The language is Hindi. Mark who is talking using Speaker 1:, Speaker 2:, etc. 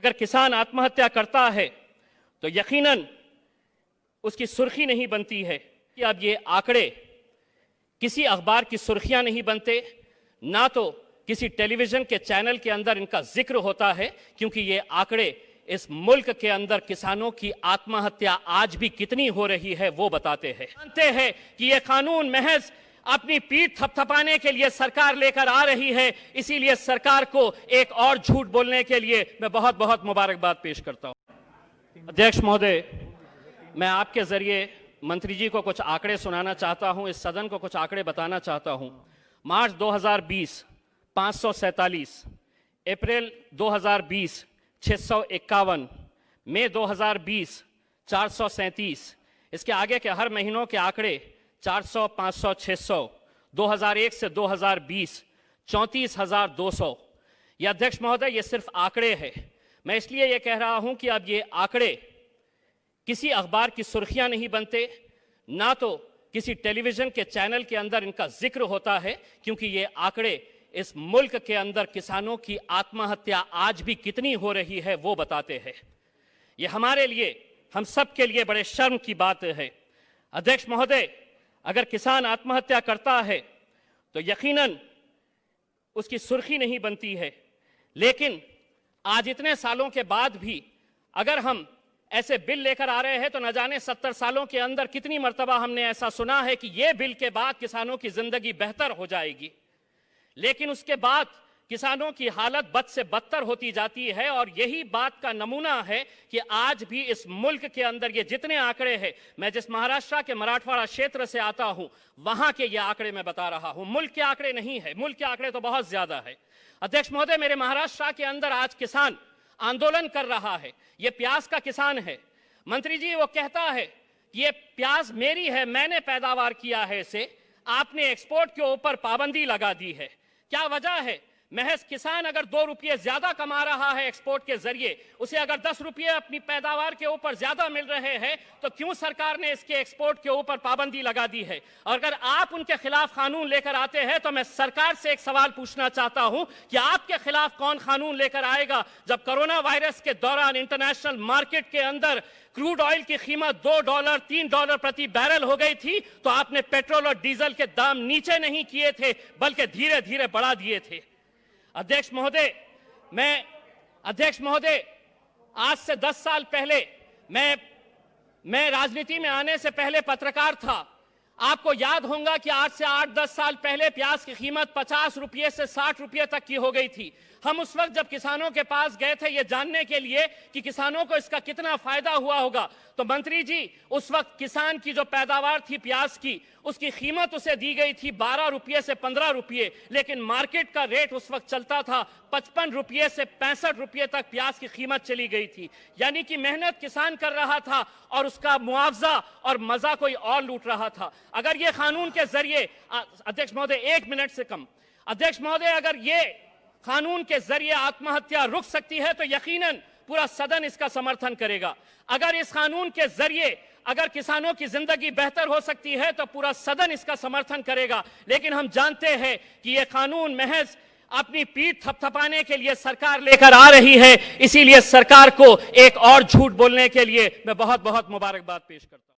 Speaker 1: अगर किसान आत्महत्या करता है तो यकीनन उसकी सुर्खी नहीं बनती है कि अब ये आंकड़े किसी अखबार की सुर्खियां नहीं बनते, ना तो किसी टेलीविजन के चैनल के अंदर इनका जिक्र होता है, क्योंकि ये आंकड़े इस मुल्क के अंदर किसानों की आत्महत्या आज भी कितनी हो रही है वो बताते हैं। जानते हैं कि ये कानून महज अपनी पीठ थपथपाने के लिए सरकार लेकर आ रही है, इसीलिए सरकार को एक और झूठ बोलने के लिए मैं बहुत बहुत मुबारकबाद पेश करता हूं। अध्यक्ष महोदय, मैं आपके जरिए मंत्री जी को कुछ आंकड़े सुनाना चाहता हूं, इस सदन को कुछ आंकड़े बताना चाहता हूं। मार्च 2020 547, अप्रैल 2020 651, मई 2020 437, इसके आगे के हर महीनों के आंकड़े 400, 500, 600, 2001 से 2020 34,200। यह अध्यक्ष महोदय ये सिर्फ आंकड़े हैं। मैं इसलिए ये कह रहा हूं कि अब ये आंकड़े किसी अखबार की सुर्खियां नहीं बनते, ना तो किसी टेलीविजन के चैनल के अंदर इनका जिक्र होता है, क्योंकि ये आंकड़े इस मुल्क के अंदर किसानों की आत्महत्या आज भी कितनी हो रही है वो बताते हैं। ये हमारे लिए, हम सब के लिए बड़े शर्म की बात है। अध्यक्ष महोदय, अगर किसान आत्महत्या करता है तो यकीनन उसकी सुर्खी नहीं बनती है, लेकिन आज इतने सालों के बाद भी अगर हम ऐसे बिल लेकर आ रहे हैं तो न जाने 70 सालों के अंदर कितनी मर्तबा हमने ऐसा सुना है कि ये बिल के बाद किसानों की जिंदगी बेहतर हो जाएगी, लेकिन उसके बाद किसानों की हालत बद से बदतर होती जाती है। और यही बात का नमूना है कि आज भी इस मुल्क के अंदर ये जितने आंकड़े हैं, मैं जिस महाराष्ट्र के मराठवाड़ा क्षेत्र से आता हूं वहां के ये आंकड़े मैं बता रहा हूं, मुल्क के आंकड़े नहीं है, मुल्क के आंकड़े तो बहुत ज्यादा है। अध्यक्ष महोदय, मेरे महाराष्ट्र के अंदर आज किसान आंदोलन कर रहा है, ये प्याज का किसान है। मंत्री जी वो कहता है ये प्याज मेरी है, मैंने पैदावार किया है इसे, आपने एक्सपोर्ट के ऊपर पाबंदी लगा दी है। क्या वजह है? महज किसान अगर 2 रुपये ज्यादा कमा रहा है एक्सपोर्ट के जरिए, उसे अगर 10 रुपये अपनी पैदावार के ऊपर ज्यादा मिल रहे हैं, तो क्यों सरकार ने इसके एक्सपोर्ट के ऊपर पाबंदी लगा दी है? और अगर आप उनके खिलाफ कानून लेकर आते हैं तो मैं सरकार से एक सवाल पूछना चाहता हूं कि आपके खिलाफ कौन कानून लेकर आएगा? जब कोरोना वायरस के दौरान इंटरनेशनल मार्केट के अंदर क्रूड ऑयल की कीमत $2, $3 प्रति बैरल हो गई थी, तो आपने पेट्रोल और डीजल के दाम नीचे नहीं किए थे, बल्कि धीरे धीरे बढ़ा दिए थे। अध्यक्ष महोदय, आज से 10 साल पहले मैं राजनीति में आने से पहले पत्रकार था। आपको याद होगा कि आज से 8-10 साल पहले प्याज की कीमत 50 रुपये से 60 रुपये तक की हो गई थी। हम उस वक्त जब किसानों के पास गए थे ये जानने के लिए कि किसानों को इसका कितना फायदा हुआ होगा, तो मंत्री जी उस वक्त किसान की जो पैदावार थी प्याज की, उसकी कीमत उसे दी गई थी 12 रुपये से 15 रुपये, लेकिन मार्केट का रेट उस वक्त चलता था 55 रुपये से 65 रुपये तक प्याज की कीमत चली गई थी। यानी कि मेहनत किसान कर रहा था और उसका मुआवजा और मजा कोई और लूट रहा था। अगर ये कानून के जरिए, अध्यक्ष महोदय 1 मिनट से कम, अध्यक्ष महोदय अगर ये कानून के जरिए आत्महत्या रुक सकती है तो यकीनन पूरा सदन इसका समर्थन करेगा। अगर इस कानून के जरिए अगर किसानों की जिंदगी बेहतर हो सकती है तो पूरा सदन इसका समर्थन करेगा। लेकिन हम जानते हैं कि यह कानून महज अपनी पीठ थपथपाने के लिए सरकार लेकर आ रही है, इसीलिए सरकार को एक और झूठ बोलने के लिए मैं बहुत बहुत मुबारकबाद पेश करता हूं।